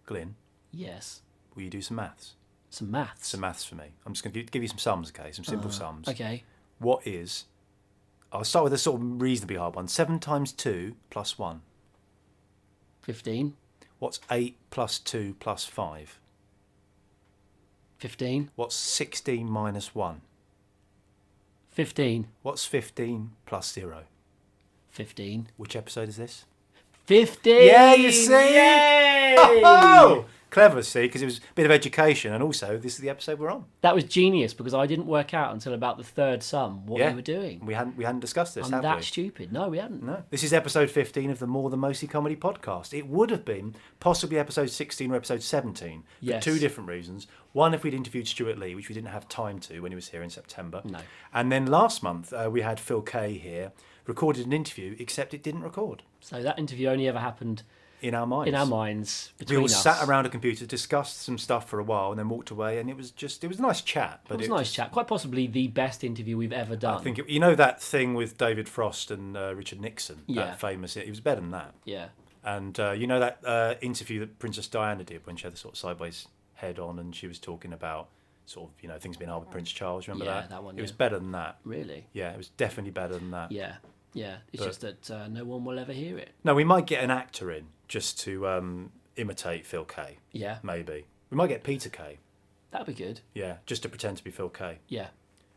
Glyn, Yes. will you do some maths? Some maths? Some maths for me. I'm just going to give you some sums, okay? Some simple sums. Okay. What is... I'll start with a sort of reasonably hard one. 7 times 2 plus 1. 15. What's 8 plus 2 plus 5? 15. What's 16 minus 1? 15. What's 15 plus 0? 15. Which episode is this? 15! Yeah, you see? Yay! Oh! Clever, see, because it was a bit of education, and also this is the episode we're on. That was genius, because I didn't work out until about the third sum what we were doing. We hadn't discussed this, I'm have that we? stupid. No, we hadn't. No. This is episode 15 of the More Than Mostly Comedy podcast. It would have been possibly episode 16 or episode 17 for Yes. two different reasons. One, if we'd interviewed Stuart Lee, which we didn't have time to when he was here in September. No. And then last month, we had Phil Kay here, recorded an interview, except it didn't record. So that interview only ever happened in our minds. Between we all us. sat around a computer, discussed some stuff for a while, and then walked away. And it was a nice chat. But it was a nice chat. Quite possibly the best interview we've ever done. I think you know that thing with David Frost and Richard Nixon. Yeah. That famous. It was better than that. Yeah. And you know that interview that Princess Diana did when she had the sort of sideways head on, and she was talking about sort of things being hard with Prince Charles. Remember that? That one. It was better than that. Really? Yeah, it was definitely better than that. Yeah. Yeah, it's just that no one will ever hear it. No, we might get an actor in just to imitate Phil Kay. Yeah. Maybe. We might get Peter Kay. That'd be good. Yeah, just to pretend to be Phil Kay. Yeah.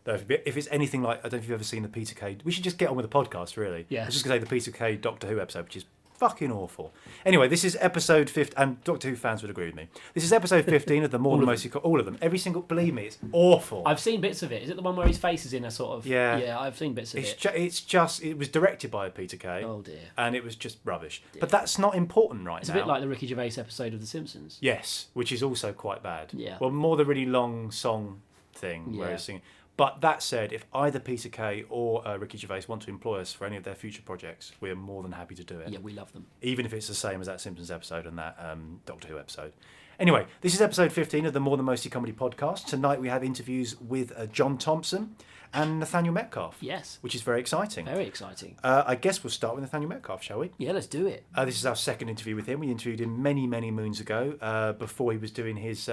Though if it's anything like, I don't know if you've ever seen the Peter Kay... We should just get on with the podcast, really. Yeah. I was just going to say the Peter Kay Doctor Who episode, which is fucking awful. Anyway, this is episode 15, and Doctor Who fans would agree with me. This is episode 15 of the More Than Mostly... All of them. Every single... Believe me, it's awful. I've seen bits of it. Is it the one where his face is in a sort of... Yeah. Yeah, I've seen bits of it. It was directed by Peter Kay. Oh, dear. And it was just rubbish. But that's not important right now. It's a bit like the Ricky Gervais episode of The Simpsons. Yes, which is also quite bad. Yeah. Well, more the really long song thing where he's singing. But that said, if either Peter Kay or Ricky Gervais want to employ us for any of their future projects, we are more than happy to do it. Yeah, we love them. Even if it's the same as that Simpsons episode and that Doctor Who episode. Anyway, this is episode 15 of the More Than Mostly Comedy podcast. Tonight we have interviews with John Thomson and Nathaniel Metcalfe. Yes. Which is very exciting. Very exciting. I guess we'll start with Nathaniel Metcalfe, shall we? Yeah, let's do it. This is our second interview with him. We interviewed him many, many moons ago, before he was doing his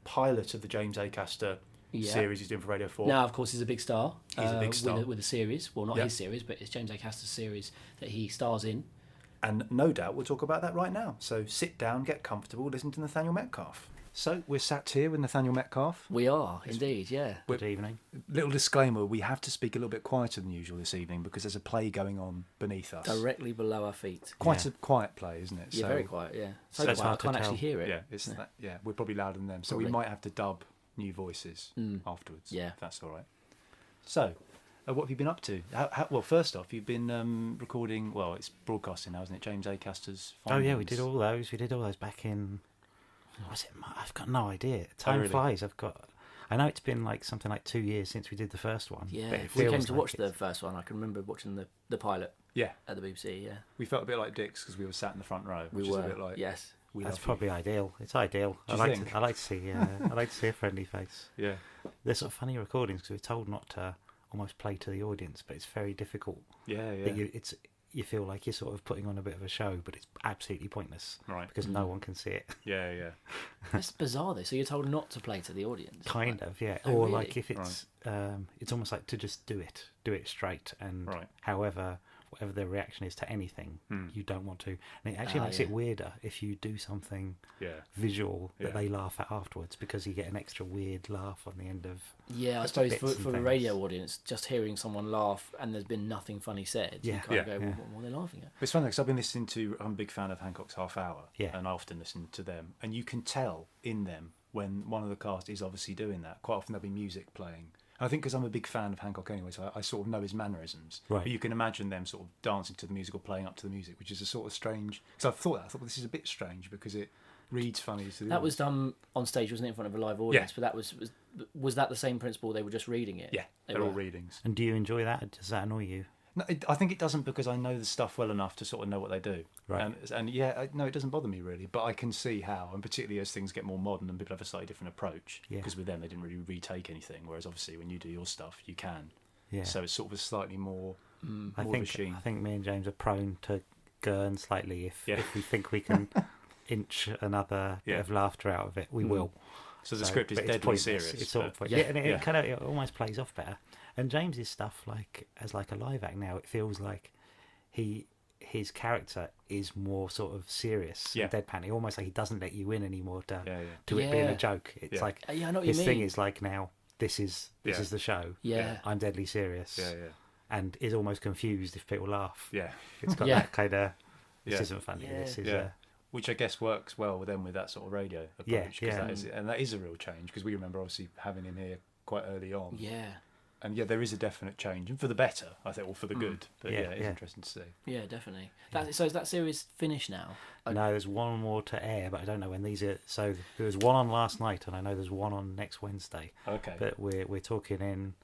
pilot of the James Acaster series he's doing for Radio 4. Now, of course, he's a big star. He's a big star. With a series. Well, not his series, but it's James Acaster's series that he stars in. And no doubt we'll talk about that right now. So sit down, get comfortable, listen to Nathaniel Metcalfe. So we're sat here with Nathaniel Metcalfe. We are, indeed, yeah. Good evening. Little disclaimer, we have to speak a little bit quieter than usual this evening because there's a play going on beneath us. Directly below our feet. Quite a quiet play, isn't it? Yeah, very quiet, yeah. So it's quiet, hard I can't to actually hear it. Yeah, we're probably louder than them. So we might have to dub new voices afterwards. Yeah. If that's all right. So, what have you been up to? Well, first off, you've been recording, well, it's broadcasting now, isn't it? James Acaster's Findings. Oh, yeah, we did all those. We did all those back in... Was it? I've got no idea. Time really? flies. I know it's been like something like 2 years since we did the first one. Yeah, but it we came feels to like watch the first one. I can remember watching the pilot Yeah. at the BBC, yeah. We felt a bit like dicks because we were sat in the front row. We which were, is a bit like, yes. That's probably ideal. It's ideal. Do I you like think? to see. I like to see a friendly face. Yeah. They're sort of funny recordings because we're told not to almost play to the audience, but it's very difficult. Yeah, yeah. That you feel like you're sort of putting on a bit of a show, but it's absolutely pointless. Right. Because no one can see it. Yeah, yeah. That's bizarre, though. So you're told not to play to the audience? Kind of, yeah. Oh, or really? like if it's it's almost like to just do it straight, and whatever the reaction is to anything, you don't want to. And it actually makes it weirder if you do something visual that they laugh at afterwards, because you get an extra weird laugh on the end of. Yeah, I suppose for a radio audience, just hearing someone laugh and there's been nothing funny said, you kind of go, well, what are they laughing at? It's funny because I've been listening to, I'm a big fan of Hancock's Half Hour, Yeah. and I often listen to them, and you can tell in them when one of the cast is obviously doing that. Quite often there'll be music playing. And I think because I'm a big fan of Hancock anyway, so I sort of know his mannerisms. Right. But you can imagine them sort of dancing to the music or playing up to the music, which is a sort of strange... Because I thought, well, this is a bit strange because it reads funny to the That audience. was done on stage, wasn't it, in front of a live audience? But that was that the same principle? They were just reading it? Yeah, they're all readings. And do you enjoy that? Does that annoy you? No, I think it doesn't, because I know the stuff well enough to sort of know what they do. Right. And yeah, no, it doesn't bother me really, but I can see how, and particularly as things get more modern and people have a slightly different approach, because with them they didn't really retake anything, whereas obviously when you do your stuff, you can. Yeah. So it's sort of a slightly more I think me and James are prone to gurn slightly if we think we can inch another bit of laughter out of it, we will. So the script is deadly serious. It's sort of, and it kind of it almost plays off better. And James's stuff, like as like a live act now, it feels like his character is more sort of serious and deadpan. He almost like he doesn't let you in anymore to it being a joke. It's like I know what his you thing mean. is like now this is the show. Yeah. I'm deadly serious. Yeah. And is almost confused if people laugh. Yeah. It's got that kind of this isn't funny. Yeah. This is which I guess works well with them with that sort of radio approach. That is a real change, because we remember obviously having him here quite early on. Yeah. And there is a definite change, and for the better, I think, or for the good. But it's interesting to see. Yeah, definitely. So is that series finished now? No, there's one more to air, but I don't know when these are. So there was one on last night, and I know there's one on next Wednesday. Okay. But we're talking in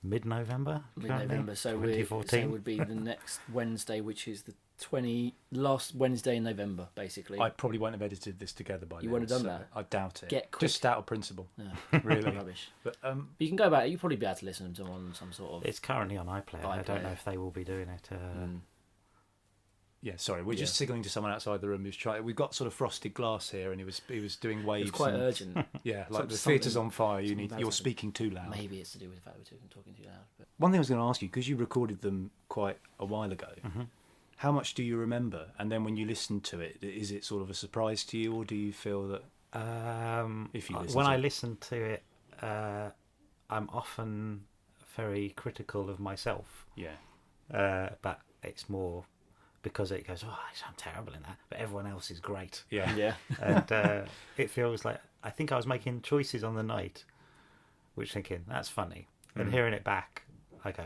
mid-November. Mid-November, so 2014. it would be the next Wednesday, which is the last Wednesday in November, basically. I probably won't have edited this together by then. You wouldn't have done that? I doubt it. Get quick. Just out of principle. No, really rubbish. But you can go back. You'll probably be able to listen to them on some sort of. It's currently on iPlayer. I don't know if they will be doing it. Yeah, sorry, we're just signalling to someone outside the room who's trying. We've got sort of frosted glass here, and he was doing waves. It's quite urgent. Yeah, like the theatre's on fire. You're speaking too loud. Maybe it's to do with the fact we're talking too loud. But... One thing I was going to ask you, because you recorded them quite a while ago, how much do you remember? And then when you listen to it, is it sort of a surprise to you, or do you feel that if you listen when I listen to it, I'm often very critical of myself. Yeah. But it's more because it goes, I'm terrible in that, but everyone else is great. Yeah. Yeah. And it feels like, I think I was making choices on the night, which thinking, that's funny. And hearing it back, I go,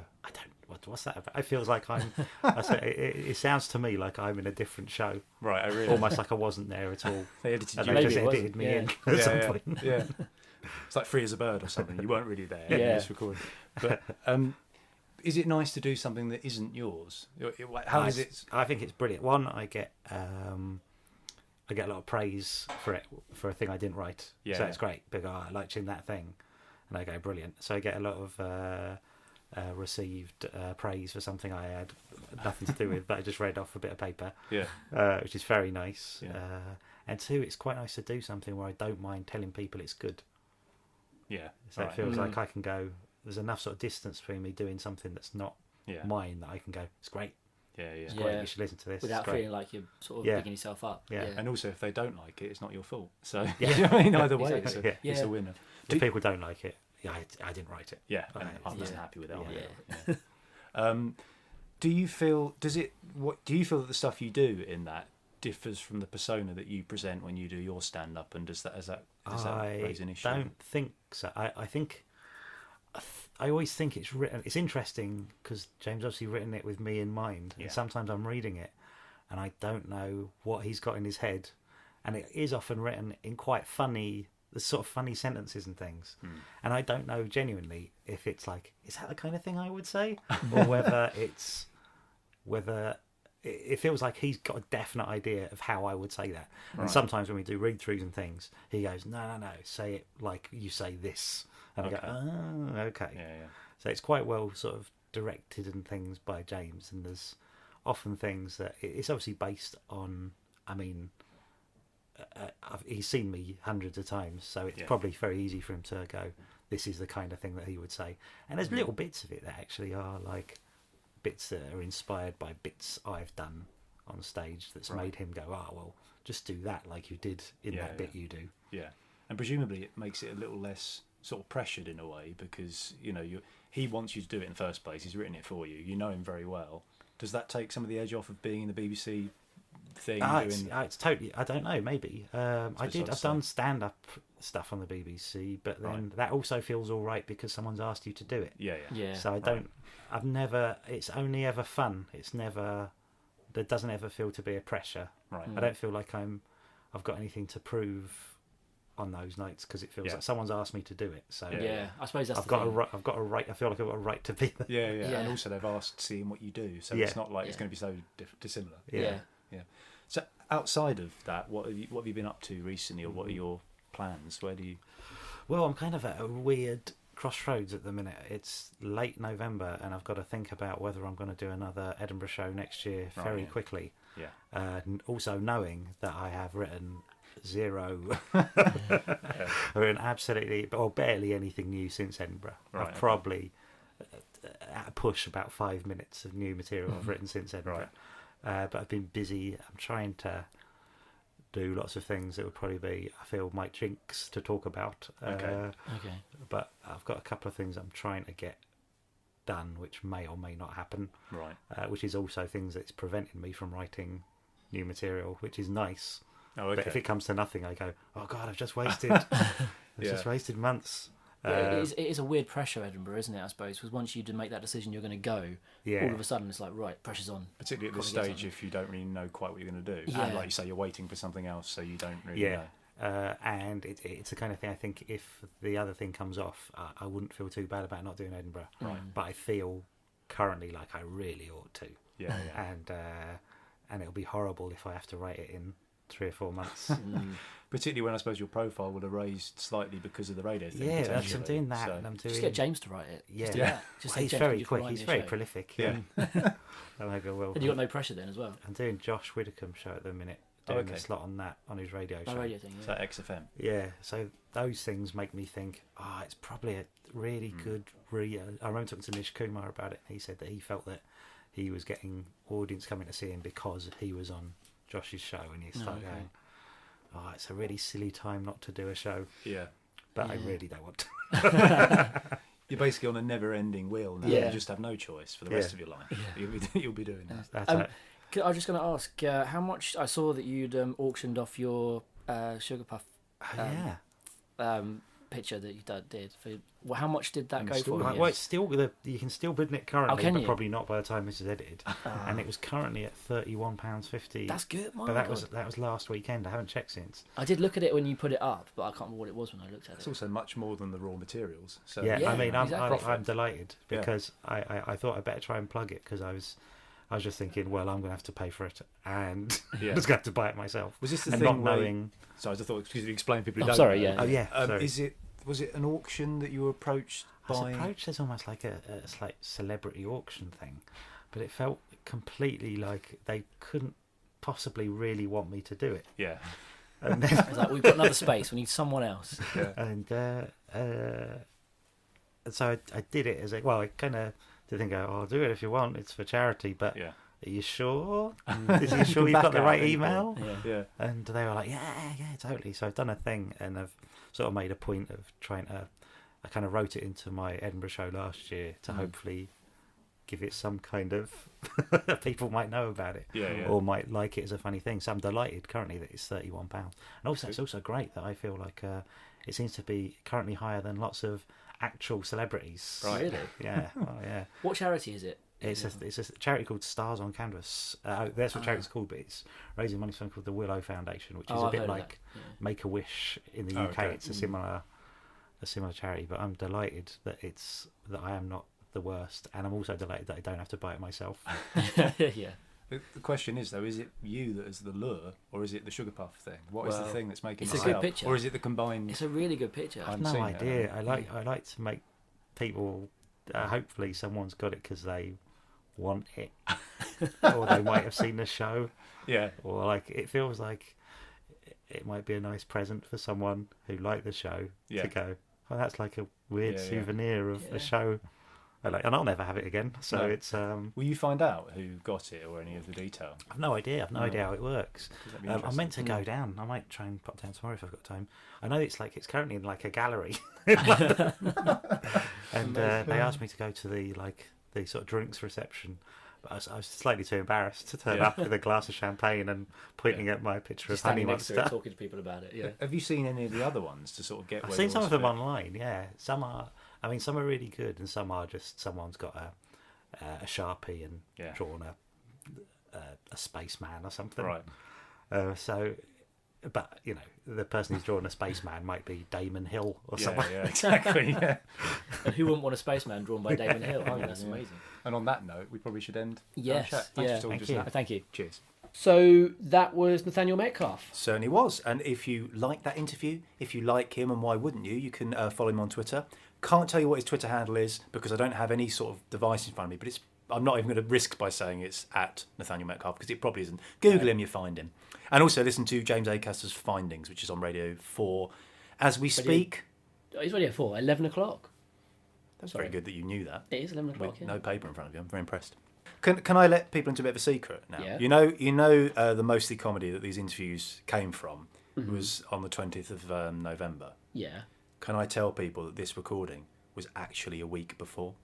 what's that about? It feels like it sounds to me like I'm in a different show. Right, I really. Almost like I wasn't there at all. They edited and you. they just edited me in at some point. Yeah. It's like Free as a Bird or something. You weren't really there. Yeah. You just recorded. But is it nice to do something that isn't yours? How is it? I think it's brilliant. One, I get a lot of praise for it, for a thing I didn't write. Yeah, so it's great. Big, I liked in that thing, and I go, brilliant. So I get a lot of received praise for something I had nothing to do with, but I just read off a bit of paper. Yeah. Which is very nice. Yeah. And two, it's quite nice to do something where I don't mind telling people it's good. Yeah. So it feels like I can go. There's enough sort of distance between me doing something that's not mine that I can go, it's great. Yeah, yeah. It's great. You should listen to this. Without feeling like you're sort of bigging yourself up. Yeah. And also, if they don't like it, it's not your fault. So, you know what I mean? Either way, Exactly. it's a winner. If people don't like it, I didn't write it. Yeah, and I wasn't happy with it. Yeah. Do you feel do you feel that the stuff you do in that differs from the persona that you present when you do your stand up, and does that raise an issue? I don't think so. I always think it's written. It's interesting because James obviously written it with me in mind, and sometimes I'm reading it and I don't know what he's got in his head, and it is often written in quite funny, the sort of funny sentences and things, and I don't know genuinely if it's like, is that the kind of thing I would say, or whether it feels like he's got a definite idea of how I would say that. Right. And sometimes when we do read-throughs and things, he goes, no, say it like you say this. And I go, oh, okay. Yeah. So it's quite well sort of directed and things by James, and there's often things that it's obviously based on, he's seen me hundreds of times, so it's probably very easy for him to go, this is the kind of thing that he would say. And there's little bits of it that actually are like bits that are inspired by bits I've done on stage that's made him go, well, just do that like you did in that bit you do. Yeah. And presumably it makes it a little less sort of pressured in a way, because he wants you to do it in the first place. He's written it for you. You know him very well. Does that take some of the edge off of being in the BBC thing? It's totally. I don't know. Maybe I've done stand-up stuff on the BBC, but then that also feels all right because someone's asked you to do it. Yeah. So I don't. I've never. It's only ever fun. It's never. There doesn't ever feel to be a pressure. Right. I don't feel like I've got anything to prove on those nights, because it feels like someone's asked me to do it. So I suppose that's I've got a right. I feel like I've got a right to be there. Yeah. And also they've asked seeing what you do, so it's not like it's going to be so dissimilar. Yeah. So outside of that, what have you been up to recently, or what are your plans? Where do you? Well, I'm kind of at a weird crossroads at the minute. It's late November, and I've got to think about whether I'm going to do another Edinburgh show next year very quickly. Yeah. Also knowing that I have written zero. I've written absolutely or barely anything new since Edinburgh. Right. I've probably at a push about 5 minutes of new material I've written since Edinburgh. Right. But I've been busy. I'm trying to do lots of things that would probably be, I feel, my jinx to talk about. Okay. But I've got a couple of things I'm trying to get done, which may or may not happen. Right. Which is also things that's preventing me from writing new material, which is nice. Oh, okay. But if it comes to nothing, I go, oh God, I've just wasted, just wasted months. Yeah, it is a weird pressure, Edinburgh, isn't it? I suppose because once you make that decision, you're going to go. Yeah. All of a sudden, it's like right, pressure's on. Particularly at this stage, if you don't really know quite what you're going to do, and like you say, you're waiting for something else, so you don't really know. And it's the kind of thing. I think if the other thing comes off, I wouldn't feel too bad about not doing Edinburgh. Right. But I feel currently like I really ought to. Yeah. And it'll be horrible if I have to write it in 3 or 4 months. Particularly when I suppose your profile would have raised slightly because of the radio thing. Yeah, I'm doing that. And I'm doing... Just get James to write it. Yeah. Just he's very quick. He's very prolific. Yeah. And I go, well. And you got no pressure then as well. I'm doing Josh Widdicombe's show at the minute. Doing a slot on that on his radio show. Radio thing. Yeah. So XFM. Yeah. So those things make me think, it's probably a really good. I remember talking to Nish Kumar about it. And he said that he felt that he was getting audience coming to see him because he was on Josh's show, and he started going, it's a really silly time not to do a show. Yeah. But I really don't want to. You're basically on a never-ending wheel now. You just have no choice for the rest of your life. Yeah. You'll be doing that. I was just going to ask, how much... I saw that you'd auctioned off your Sugar Puff picture that you did. How much did that go for? Well, it's still you can still bid in it currently, but probably not by the time this is edited. And it was currently at £31.50. That's good, but that was last weekend. I haven't checked since. I did look at it when you put it up, but I can't remember what it was when I looked at it. It's also much more than the raw materials. So I mean, I'm delighted because I thought I'd better try and plug it because I was just thinking, well, I'm going to have to pay for it, and I was going to have to buy it myself. Was this the and thing? Not knowing. So I just thought, excuse me, explain people who don't. Sorry, know. Sorry. Was it an auction that you were approached by? I was approached as almost like a like celebrity auction thing, but it felt completely like they couldn't possibly really want me to do it. Yeah. And then it's like, we've got another space. We need someone else. Yeah. And so I did it as I kind of did think, I'll do it if you want. It's for charity, but are you sure? Are you sure you've got the right email? Yeah. And they were like, yeah, totally. So I've done a thing, and I've sort of made a point of trying to. I kind of wrote it into my Edinburgh show last year to hopefully give it some kind of people might know about it, or might like it as a funny thing. So I'm delighted currently that it's £31, and also it's also great that I feel like it seems to be currently higher than lots of actual celebrities. Right. Really? Yeah. Oh, yeah. What charity is it? It's a charity called Stars on Canvas. That's what charity's called, but it's raising money for something called the Willow Foundation, which is a bit like Make-A-Wish in the UK. Okay. It's a similar charity, but I'm delighted that I am not the worst, and I'm also delighted that I don't have to buy it myself. Yeah. The question is, though, is it you that is the lure, or is it the Sugar Puff thing? What is the thing that's making it a good picture, or is it the combined? It's a really good picture. I've no idea. I like to make people. Hopefully, someone's got it because they want it, or they might have seen the show. Yeah. Or like it feels like it might be a nice present for someone who liked the show to go. Oh, that's like a weird souvenir of a show. And I'll never have it again. So it's. Will you find out who got it or any of the detail? I've no idea. I've no idea how it works. I'm meant to go down. I might try and pop down tomorrow if I've got time. I know it's currently in like a gallery, and they asked me to go to the sort of drinks reception. But I was slightly too embarrassed to turn up with a glass of champagne and pointing at my picture of Honey Monster. Talking to people about it. Yeah. Have you seen any of the other ones to sort of get? I've seen some of them online. Yeah, some are. I mean, some are really good, and some are just someone's got a Sharpie and drawn a spaceman or something. Right. But the person who's drawn a spaceman might be Damon Hill or someone. Yeah, exactly. Yeah. And who wouldn't want a spaceman drawn by Damon Hill? I think that's amazing. And on that note, we probably should end. Yes. Our chat. Thank you. Cheers. So that was Nathaniel Metcalfe. Certainly was. And if you like that interview, if you like him, and why wouldn't you? You can follow him on Twitter. Can't tell you what his Twitter handle is because I don't have any sort of device in front of me, but it's I'm not even going to risk by saying it's at Nathaniel Metcalfe, because it probably isn't. Google him, you find him. And also listen to James Acaster's Findings, which is on Radio 4 as we speak. It's Radio 4, 11 o'clock. That's very good that you knew that. It is 11 o'clock, With no paper in front of you. I'm very impressed. Can I let people into a bit of a secret now? Yeah. You know the Mostly Comedy that these interviews came from was on the 20th of November. Yeah. Can I tell people that this recording was actually a week before?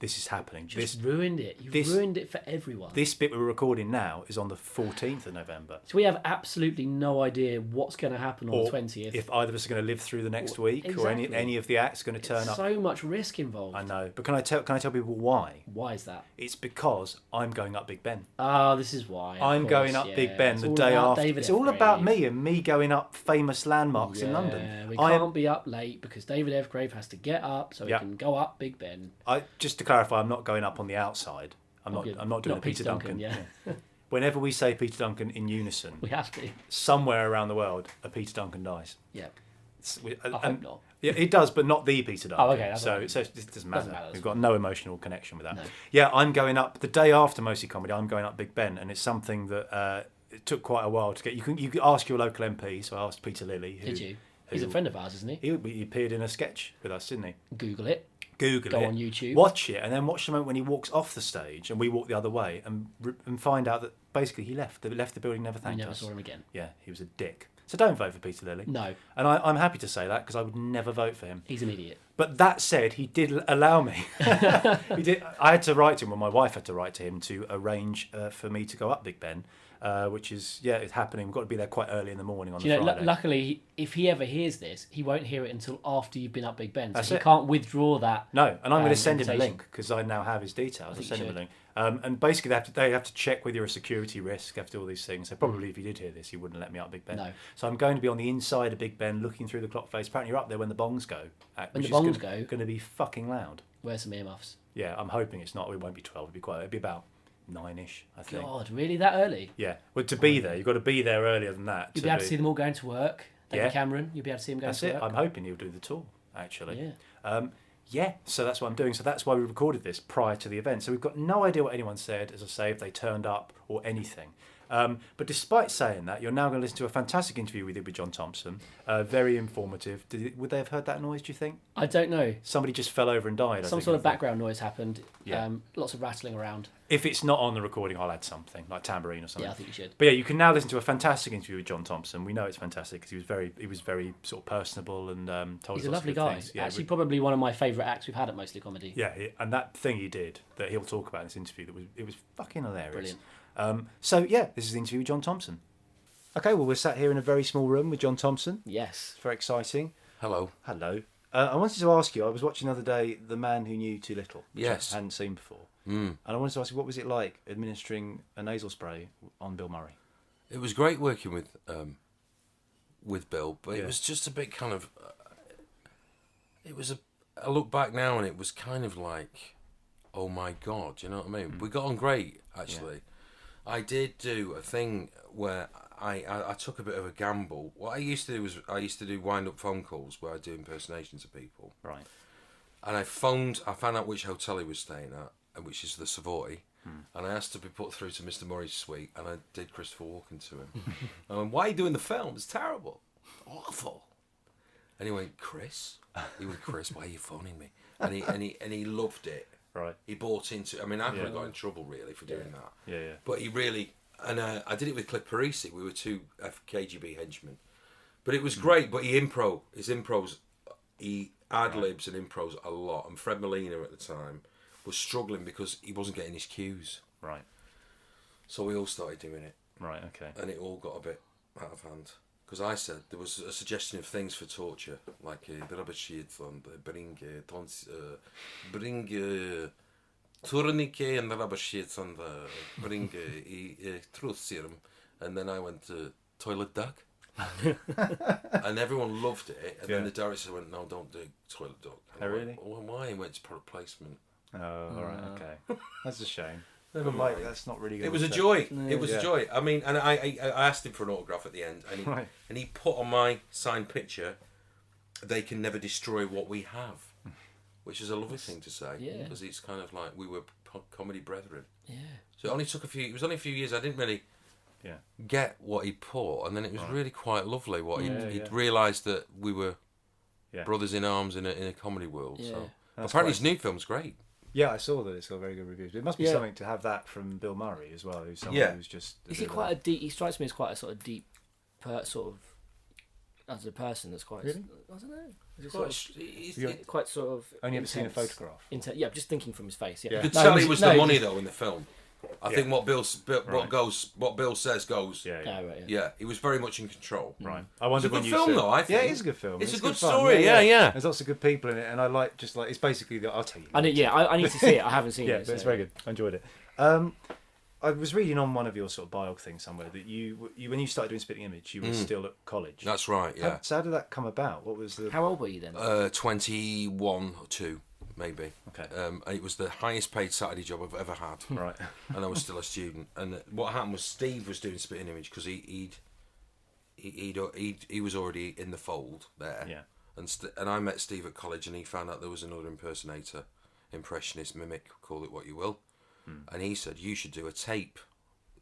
This is happening. Ruined it. You've ruined it for everyone. This bit we're recording now is on the 14th of November. So we have absolutely no idea what's going to happen on the 20th. If either of us are going to live through the next week, exactly. Or any of the acts are going to turn up. So much risk involved. I know, but can I tell people why? Why is that? It's because I'm going up Big Ben. Oh, this is why. I'm going up Big Ben the day after. It's all about me and me going up famous landmarks in London. We can't be up late because David Ephgrave has to get up so he can go up Big Ben. Just to clarify, I'm not going up on the outside. I'm not doing a Peter Duncan. Yeah. Whenever we say Peter Duncan in unison, we have to. Somewhere around the world, a Peter Duncan dies. Yeah. I hope not. Yeah, it does, but not the Peter Duncan. Oh, okay. So it doesn't matter. We've got no emotional connection with that. No. Yeah, I'm going up the day after Mostly Comedy. I'm going up Big Ben, and it's something that it took quite a while to get. You can ask your local MP. So I asked Peter Lilly. Did you? He's a friend of ours, isn't he? He appeared in a sketch with us, didn't he? Google it. Go on YouTube. Watch it, and then watch the moment when he walks off the stage and we walk the other way, and find out that basically he left the building, never thanked us. We never saw him again. Yeah, he was a dick. So don't vote for Peter Lilly. No. And I'm happy to say that because I would never vote for him. He's an idiot. But that said, he did allow me. He did. I had to write to him, or my wife had to write to him to arrange for me to go up Big Ben. Which is, it's happening. We've got to be there quite early in the morning on the Friday. Luckily, if he ever hears this, he won't hear it until after you've been up Big Ben. So he can't withdraw that. No, and I'm going to send him a link because I now have his details. I'll send him a link. And basically, they have to check whether you're a security risk after all these things. So probably if he did hear this, he wouldn't let me up Big Ben. No. So I'm going to be on the inside of Big Ben, looking through the clock face. Apparently, you're up there when the bongs go. When the bongs go, going to be fucking loud. Wear some earmuffs. Yeah, I'm hoping it's not. It won't be 12. It'll be about 9ish, I think. God, really that early? Yeah. Well, to be there, you've got to be there earlier than that. You'll be able to see them all going to work. David Cameron, you'll be able to see him going to work. That's it. I'm hoping he'll do the tour, actually. Yeah. So that's what I'm doing. So that's why we recorded this prior to the event. So we've got no idea what anyone said, as I say, if they turned up or anything. But despite saying that, you're now going to listen to a fantastic interview we did with John Thomson. Very informative. Would they have heard that noise, do you think? I don't know. Somebody just fell over and died. Some sort of background noise happened. Yeah. Lots of rattling around. If it's not on the recording, I'll add something, like tambourine or something. Yeah, I think you should. But yeah, you can now listen to a fantastic interview with John Thomson. We know it's fantastic because he was very sort of personable and told us lots of good things. He's a lovely guy. Yeah, actually, probably one of my favourite acts we've had at Mostly Comedy. Yeah, and that thing he did that he'll talk about in this interview, it was fucking hilarious. Brilliant. This is the interview with John Thomson. Okay, well, we're sat here in a very small room with John Thomson. Yes. Very exciting. Hello. I wanted to ask you, I was watching the other day The Man Who Knew Too Little, which I hadn't seen before. And I wanted to ask you, what was it like administering a nasal spray on Bill Murray? It was great working with Bill, but it was just a bit kind of... I look back now and it was kind of like, oh my God, you know what I mean? We got on great, actually. Yeah. I did do a thing where I took a bit of a gamble. What I used to do was wind-up phone calls where I do impersonations of people. Right. And I found out which hotel he was staying at, which is the Savoy, and I asked to be put through to Mr. Murray's suite, and I did Christopher Walken to him. I went, "Why are you doing the film? It's terrible, awful." And he went, "Chris," "Why are you phoning me?" And he loved it. Right. He bought into. I mean, I could have got in trouble really for doing that. Yeah. But he really, and I did it with Cliff Parisi. We were two KGB henchmen, but it was great. But his impros, he ad-libs and impros a lot. And Fred Molina at the time was struggling because he wasn't getting his cues. Right. So we all started doing it. Right, okay. And it all got a bit out of hand. Because I said there was a suggestion of things for torture, like the rubber sheets and bring tourniquet and the rubber sheets and bring truth serum. And then I went to toilet duck. And everyone loved it. And then the director went, "No, don't do toilet duck." Oh, really? Well, why? He went to product placement. Oh, all right, okay. That's a shame. But like, that's not really good. It was a joy. It was a joy. I mean, and I asked him for an autograph at the end, and he put on my signed picture, "They can never destroy what we have," which is a lovely thing to say. Yeah. Because it's kind of like we were comedy brethren. Yeah. So it only took it was only a few years. I didn't really get what he put, and then it was really quite lovely. What he'd realised that we were brothers in arms in a comedy world. Yeah. So apparently his new film's great. Yeah, I saw that it's got very good reviews. It must be something to have that from Bill Murray as well, who's someone who's just... Is he quite a deep... He strikes me as quite a sort of deep... sort of... As a person that's quite... Really? I don't know. Quite sort of... Only ever seen a photograph? Just thinking from his face, You could tell he was the money, though, in the film. I think what Bill says goes. Yeah, he was very much in control. Right. I wonder when you film, though. I think. Yeah, it is a good film. It's a good story. Yeah. There's lots of good people in it, and I like it's basically I'll tell you. I need to see it. I haven't seen it. But it's very good. I enjoyed it. I was reading on one of your sort of biog things somewhere that you when you started doing Spitting Image, you were still at college. That's right. Yeah. So how did that come about? What was the? How old were you then? 21 or 2. Maybe. Okay. It was the highest paid Saturday job I've ever had. Right. And I was still a student. And what happened was Steve was doing Spitting Image because he was already in the fold there. Yeah. And I met Steve at college, and he found out there was another impersonator, impressionist, mimic, call it what you will. And he said, you should do a tape,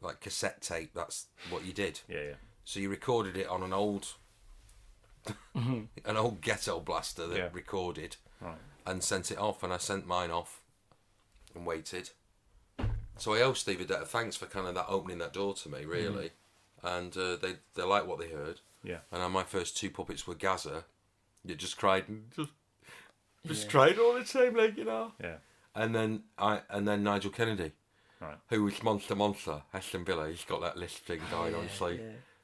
like cassette tape. That's what you did. Yeah. So you recorded it on an old ghetto blaster that recorded. Right. And sent it off, and I sent mine off and waited. So I owe Steve a debt of thanks for kind of that opening that door to me, really. And they liked what they heard. Yeah. And my first 2 puppets were Gaza. You just cried, just cried all the time, like, you know. Yeah. And then Nigel Kennedy, right, who was Monster, Aston Villa. He's got that lisp thing going on. So,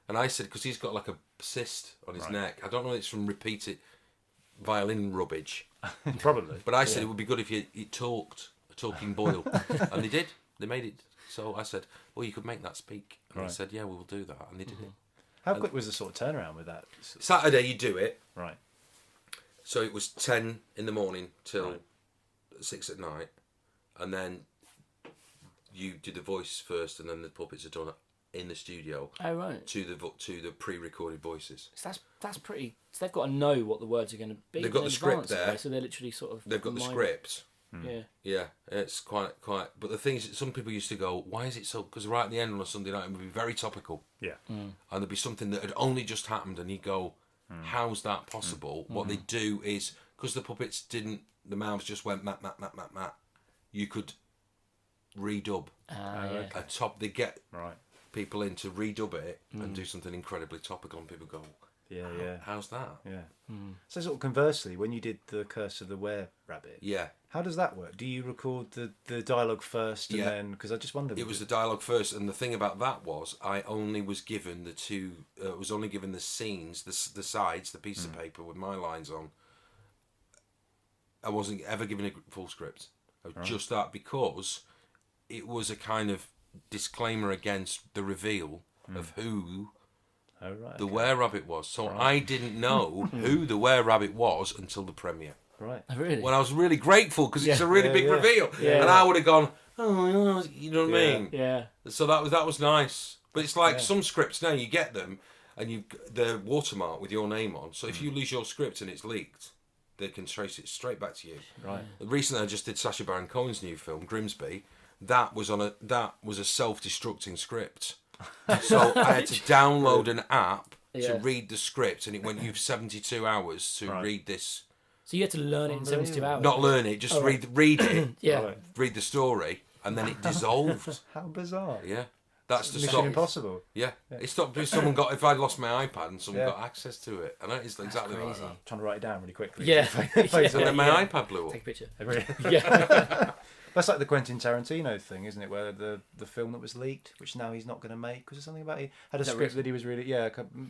and I said, because he's got like a cyst on his neck. I don't know if it's from repeated violin rubbage. Probably. But I said it would be good if you talked, a talking boil. And they did. They made it. So I said, well, you could make that speak. And they said, yeah, we'll do that. And they did it. How quick was the sort of turnaround with that? Saturday, you do it. Right. So it was 10 in the morning till 6 at night. And then you did the voice first, and then the puppets are done in the studio. Oh, right. To the pre-recorded voices. So that's pretty... So they've got to know what the words are going to be. They've got the script there. So they're literally sort of... They've got the script. Yeah. Yeah, it's quite... But the thing is, some people used to go, why is it so... Because right at the end on a Sunday night, it would be very topical. Yeah. And there'd be something that had only just happened, and you'd go, how's that possible? What they do is, because the puppets didn't... The mouths just went, mat. You could redub a top... They get people in to redub it and do something incredibly topical, and people go... Yeah. How's that? Yeah. So sort of conversely, when you did the Curse of the Were-Rabbit, how does that work? Do you record the dialogue first and then? Because I just wondered. It was the dialogue first, and the thing about that was I only was given the scenes, the sides, the piece of paper with my lines on. I wasn't ever given a full script. I was just that because it was a kind of disclaimer against the reveal of who. The Were-Rabbit was. So I didn't know who the Were-Rabbit was until the premiere. Right. Really? When I was really grateful because it's a really big reveal. Yeah. And I would have gone, oh, you know what I mean? Yeah. So that was nice. But it's like some scripts now, you get them and they're watermarked with your name on. So if you lose your script and it's leaked, they can trace it straight back to you. Right. Recently I just did Sacha Baron Cohen's new film, Grimsby. That was a self-destructing script. So I had to download an app to read the script, and it went, you've 72 hours to read this. So you had to learn it in 72 hours? Not learn it, just read it, read the story, and then it dissolved. How bizarre. Yeah. That's the Mission Impossible. Yeah. It stopped if someone got, if I'd lost my iPad and someone got access to it. And it's exactly like that. Trying to write it down really quickly. Yeah. And then my iPad blew up. Take a picture. Yeah. That's like the Quentin Tarantino thing, isn't it? Where the film that was leaked, which now he's not going to make, because there's something about he had a script that he was really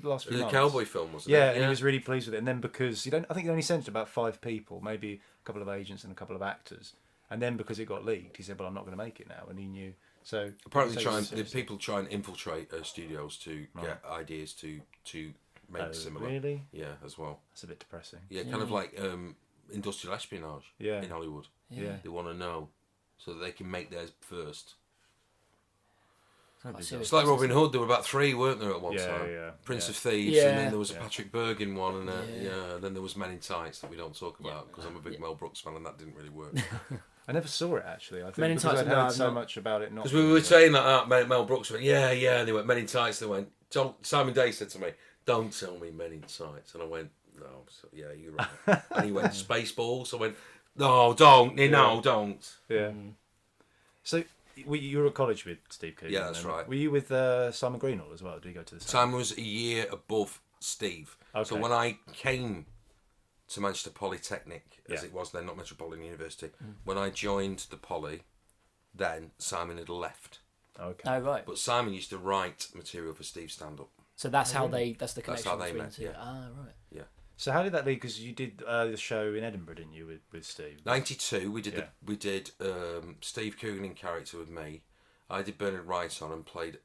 last few months. The cowboy film, wasn't it? Yeah, and he was really pleased with it. And then because I think he only sent it to about 5 people, maybe a couple of agents and a couple of actors. And then because it got leaked, he said, "Well, I'm not going to make it now," and he knew. So apparently, people try and infiltrate studios to get ideas to make similar. Really? Yeah, as well. That's a bit depressing. Yeah, kind of like industrial espionage. In Hollywood. Yeah, they want to know so that they can make theirs first. It's like Robin Hood. There were about 3, weren't there, at one time? Yeah. Prince of Thieves, and then there was a Patrick Bergin one, and then there was Men in Tights that we don't talk about because I'm a big Mel Brooks fan, and that didn't really work. I never saw it actually. I think Men in because Tights, I'd heard so much about it. Because we were saying that Mel Brooks went, yeah, and they went Men in Tights. They went, Simon Day said to me, "Don't tell me Men in Tights," and I went, "No, yeah, you're right." And he went, "Spaceballs." I went, "No, don't, don't." Yeah. So you were at college with Steve Coogan? Yeah, that's right. Were you with Simon Greenall as well? Did you go to the same? Simon was a year above Steve. Okay. So when I came to Manchester Polytechnic, as it was then, not Metropolitan University, when I joined the Poly, then Simon had left. Okay. Oh, right. But Simon used to write material for Steve's stand-up. So that's how that's the connection. That's how they between met, the two. yeah. Ah, right. Yeah. So how did that lead? Because you did the show in Edinburgh, didn't you, with Steve? 92, we did Steve Coogan in character with me. I did Bernard Wright on and played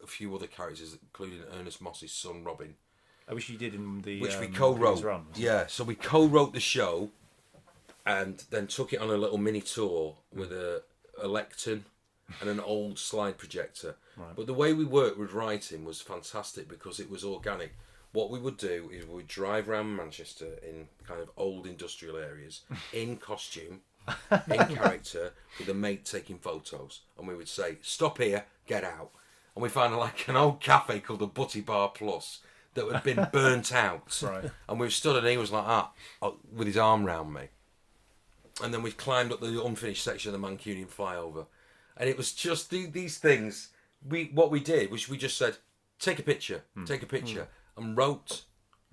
a few other characters, including Ernest Moss's son, Robin. I wish you did in the... Which we co-wrote. So we co-wrote the show and then took it on a little mini tour with a lectern and an old slide projector. Right. But the way we worked with writing was fantastic because it was organic. What we would do is we would drive around Manchester in kind of old industrial areas, in costume, in character, with a mate taking photos. And we would say, "Stop here, get out." And we found like an old cafe called the Butty Bar Plus that had been burnt out. Right. And we stood and he was like that, with his arm round me. And then we climbed up the unfinished section of the Mancunian flyover. And it was just these things. What we did was we just said, take a picture, and wrote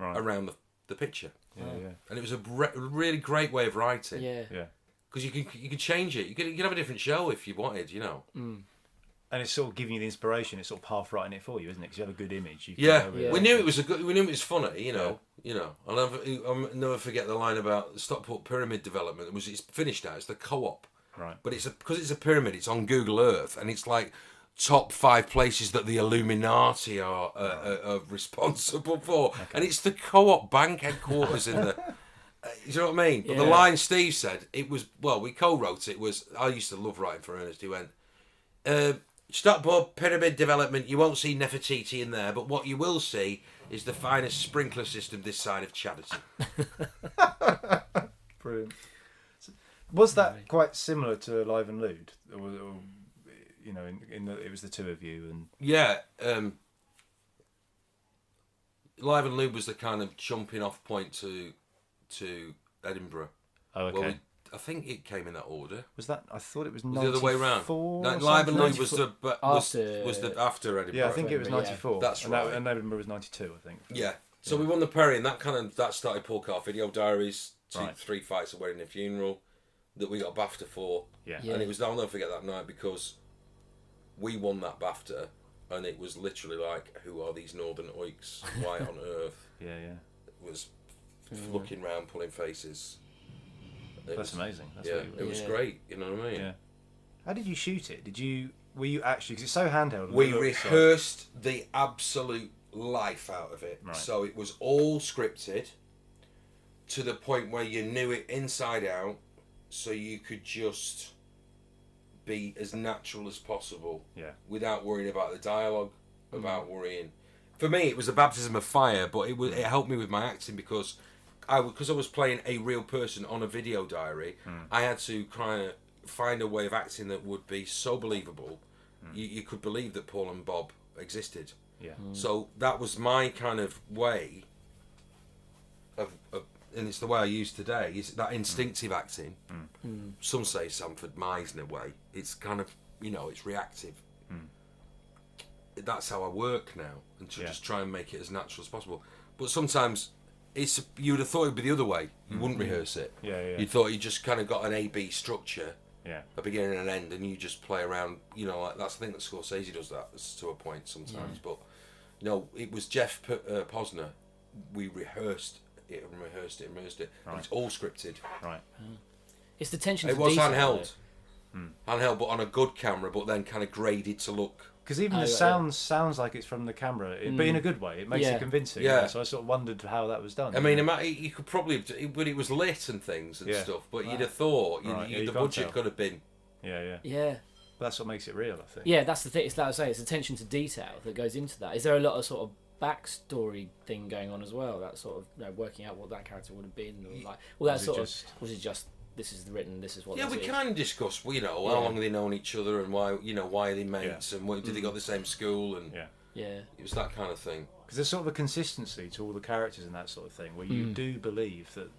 around the picture. Yeah. And it was a really great way of writing. Yeah. Because you could change it. You could have a different show if you wanted, you know. And it's sort of giving you the inspiration. It's sort of half writing it for you, isn't it? Because you have a good image. We knew it was we knew it was funny, you know. You know, I'll never forget the line about the Stockport Pyramid development. It's finished now. It's the co-op, right? But because it's a pyramid, it's on Google Earth, and it's like top 5 places that the Illuminati are responsible for, and it's the co-op bank headquarters in the. You know what I mean? But the line Steve said, it was we co-wrote it. I used to love writing for Ernest. He went. Stockport Pyramid Development, you won't see Nefertiti in there, but what you will see is the finest sprinkler system this side of Chadderton. Brilliant. Was that quite similar to Live and Lewd? Or you know, it was the two of you and... Yeah. Live and Lewd was the kind of jumping off point to Edinburgh. Oh, okay. Well, I think it came in that order. Was that? I thought it was 94. The other way around. Live and Lewd was the after Edinburgh. Yeah, I think it was 94. Yeah. That's right. And Edinburgh was 92, I think. Yeah. So we won the Perry, and that started Paul Carr Video Diaries, 3 Fights, a Wedding, and a Funeral, that we got BAFTA for. Yeah. And it was, I'll never forget that night because we won that BAFTA, and it was literally like, who are these Northern Oiks? Why on earth? Yeah. It was looking round, pulling faces. That's amazing. It was great. You know what I mean? Yeah. How did you shoot it? Were you actually? Because it's so handheld. We rehearsed the absolute life out of it. Right. So it was all scripted to the point where you knew it inside out, so you could just be as natural as possible. Yeah. Without worrying about the dialogue, about worrying. For me, it was a baptism of fire, but it helped me with my acting because I was playing a real person on a video diary. I had to kind of find a way of acting that would be so believable. You could believe that Paul and Bob existed. Yeah. So that was my kind of way of and it's the way I use today, is that instinctive acting. Some say Sanford Meisner way. It's kind of, it's reactive. That's how I work now, and to just try and make it as natural as possible. But sometimes you would have thought it would be the other way. You wouldn't rehearse it. Yeah. You thought you just kind of got an A-B structure, a beginning and an end, and you just play around. Like that's the thing that Scorsese does that to a point sometimes. But it was Jeff Posner. We rehearsed it and rehearsed it and rehearsed it. Right. And it's all scripted. Right. It's the tension. It was handheld, handheld, but on a good camera, but then kind of graded to look. Because even the sounds like it's from the camera, but in a good way. It makes it convincing. Yeah. So I sort of wondered how that was done. I mean, you could probably, but it was lit and things and stuff. But you'd have thought the budget could have been. Yeah. But that's what makes it real, I think. Yeah, that's the thing. It's like I say, it's attention to detail that goes into that. Is there a lot of sort of backstory thing going on as well? That sort of working out what that character would have been, or like all that sort of. Was it just this is written, this is what. Yeah, we can discuss. How long have they known each other, and why are they mates, and did they go to the same school, and it was that kind of thing. Because there's sort of a consistency to all the characters and that sort of thing, where you do believe that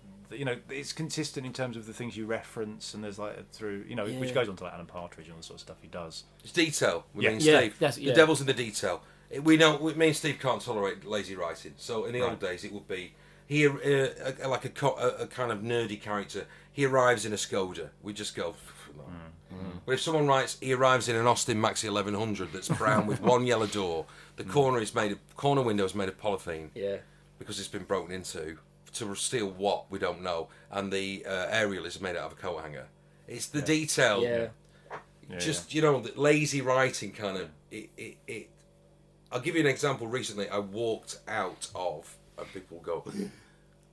it's consistent in terms of the things you reference, and there's like which goes on to like Alan Partridge and all the sort of stuff he does. It's detail. Me and Steve. The devil's in the detail. We know me and Steve can't tolerate lazy writing. So in the old days, it would be like a kind of nerdy character. He arrives in a Skoda. We just go. No. But if someone writes, he arrives in an Austin Maxi 1100 that's brown with one yellow door. The corner window is made of polythene. Yeah. Because it's been broken into. To steal what we don't know, and the aerial is made out of a coat hanger. It's the detail. The lazy writing kind of. It. I'll give you an example. Recently, I walked out of, and people go,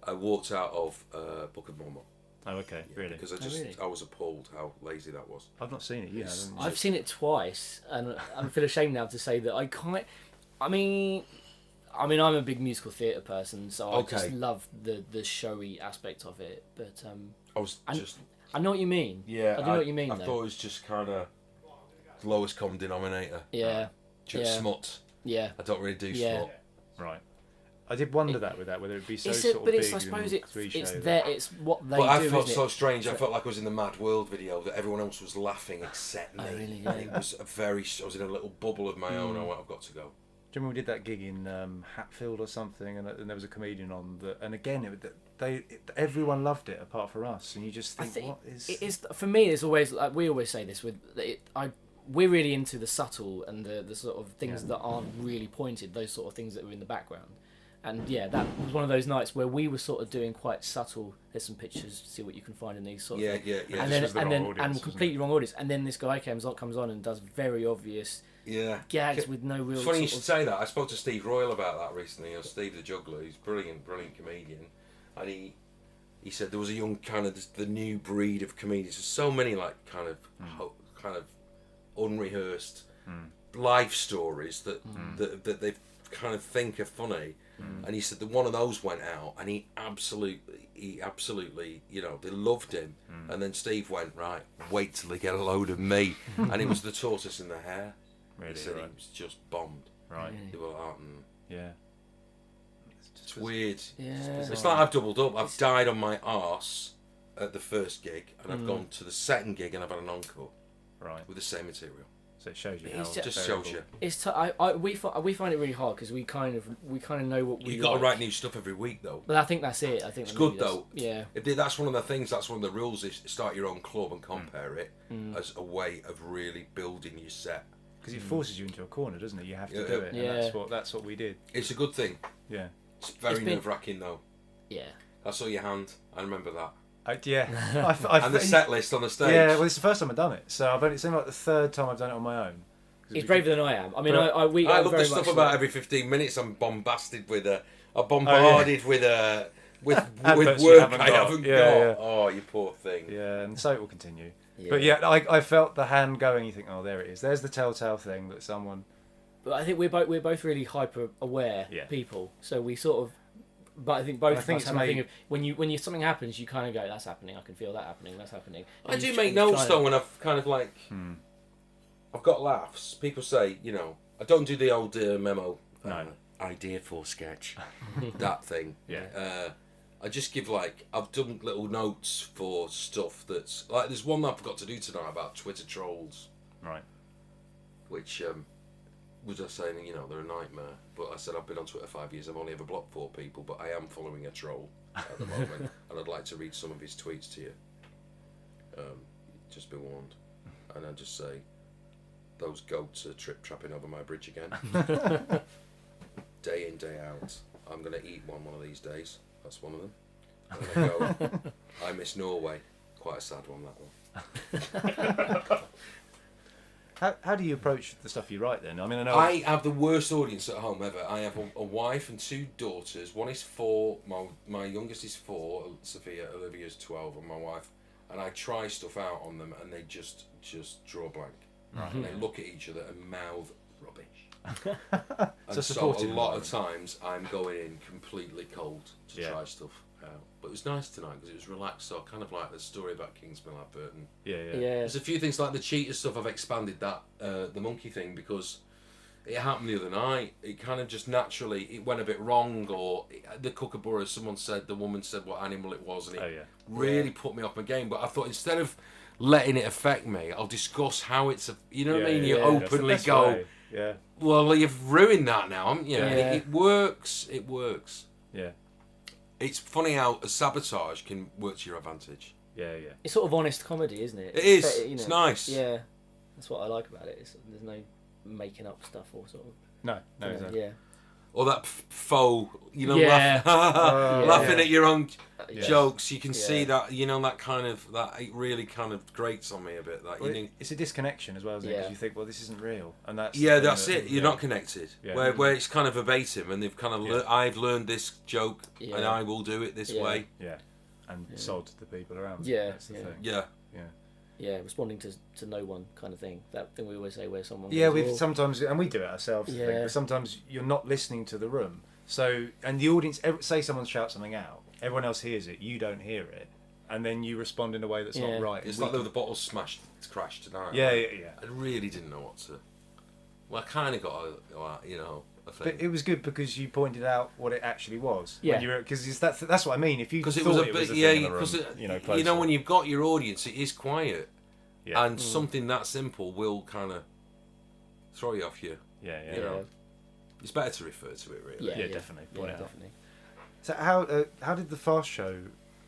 I walked out of Book of Mormon. Oh, okay, really? Because I was appalled how lazy that was. I've not seen it yet. I've seen it twice, and I feel ashamed now to say that I can't. I mean, I'm a big musical theatre person, so I just love the showy aspect of it. But I know what you mean. Yeah, I do know what you mean. I thought it was just kind of lowest common denominator. Yeah, just smut. Yeah, I don't really do smut. Right. I did wonder whether it'd be so but I suppose it's there. It's what they do. But I felt so strange. I felt like I was in the Mad World video that everyone else was laughing except me. Really? It was I was in a little bubble of my own. I've got to go. Do you remember we did that gig in Hatfield or something, and there was a comedian on and again everyone loved it apart from us, and you just think what is? It is for me. It's always like we always say this with we're really into the subtle and the sort of things that aren't really pointed. Those sort of things that were in the background. And that was one of those nights where we were sort of doing quite subtle. There's some pictures. See what you can find in these sort of. Yeah. And completely wrong audience. And then this guy comes on and does very obvious. Gags with no real. It's funny you should say that. I spoke to Steve Royal about that recently. Steve the Juggler, he's brilliant comedian, and he said there was a young kind of the new breed of comedians. There's so many like kind of unrehearsed life stories that they kind of think are funny. And he said that one of those went out, and he absolutely, they loved him. And then Steve went, right, wait till they get a load of me. And it was the tortoise and the hare. Really, he said he was just bombed. Right. They were like, it's weird. Yeah. It's like I've doubled up. I've died on my arse at the first gig, and I've gone to the second gig, and I've had an encore. Right. With the same material. So it shows you how. It just shows you. It's we find it really hard because we kind of know what we. You've got to write new stuff every week, though. But I think that's it. I think it's good though. Yeah. That's one of the things. That's one of the rules. Is start your own club and compare it as a way of really building your set. Because it forces you into a corner, doesn't it? You have to do it. Yeah. And that's what we did. It's a good thing. Yeah. It's very nerve-wracking though. Yeah. I saw your hand. I remember that. And the set list on the stage. Yeah, well, it's the first time I've done it, so it's only like the third time I've done it on my own. He's braver than I am. I mean, I love the stuff about every 15 minutes. I'm bombarded with with work I haven't got. Yeah. Oh, you poor thing. Yeah, and so it will continue. Yeah. But I felt the hand going. You think, oh, there it is. There's the telltale thing that someone. But I think we're both really hyper aware people. So we sort of. But I think both of us have a thing of when something happens, you kind of go, "That's happening. I can feel that happening. That's happening." And I do make notes though, when I've kind of like. I've got laughs. People say, I don't do the old memo. Idea for sketch. That thing. Yeah. I just give I've done little notes for stuff that's there's one that I forgot to do tonight about Twitter trolls. Right. Which was I saying, they're a nightmare. But I said I've been on Twitter 5 years. I've only ever blocked 4 people, but I am following a troll at the moment, and I'd like to read some of his tweets to you. Just be warned, and I just say. Those goats are trip-trapping over my bridge again. Day in, day out. I'm going to eat one of these days. That's one of them. I'm going to go. I miss Norway. Quite a sad one, that one. How do you approach the stuff you write then? I mean, I have the worst audience at home ever. I have a wife and 2 daughters. One is 4. My youngest is 4. Sophia. Olivia's 12, and my wife. And I try stuff out on them, and they just draw blank. Right. And they look at each other and mouth rubbish. And so a lot of times I'm going in completely cold to try stuff out. But it was nice tonight because it was relaxed. So kind of like the story about Kingsmill Burton. Yeah. There's a few things like the cheetah stuff. I've expanded that the monkey thing because it happened the other night. It kind of just naturally it went a bit wrong, or the kookaburra. The woman said what animal it was, and it really put me off my game. But I thought instead of letting it affect me, I'll discuss how it's you know what I mean. You openly go. Way. Yeah. Well, you've ruined that now, haven't you? Yeah. It works. It works. Yeah. It's funny how a sabotage can work to your advantage. Yeah. It's sort of honest comedy, isn't it? It is. It's nice. Yeah. That's what I like about it. There's no making up stuff or sort of. No, exactly. Yeah. Or that faux, laughing at your own jokes. You can see that, that kind of, that it really kind of grates on me a bit. That it's a disconnection as well, isn't it? Because you think, well, this isn't real, and that's that's it. You're not connected. Yeah. Where it's kind of verbatim, and they've kind of I've learned this joke, and I will do it this way. Yeah, and sold to the people around. Yeah, that's the thing. Yeah, responding to no one kind of thing. That thing we always say where someone. Yeah, we've sometimes, and we do it ourselves. Yeah. I think, but sometimes you're not listening to the room. So, and the audience, say someone shouts something out, everyone else hears it, you don't hear it, and then you respond in a way that's not right. It's like the bottle crashed tonight. Yeah. I really didn't know what to. Well, I kind of got a thing. But it was good because you pointed out what it actually was. Yeah. Because that's what I mean. If you because it was a bit, because when you've got your audience, it is quiet, and Mm. something that simple will kind of throw you off your. Yeah. It's better to refer to it, really. Yeah, definitely. Yeah, definitely. So how did the Fast Show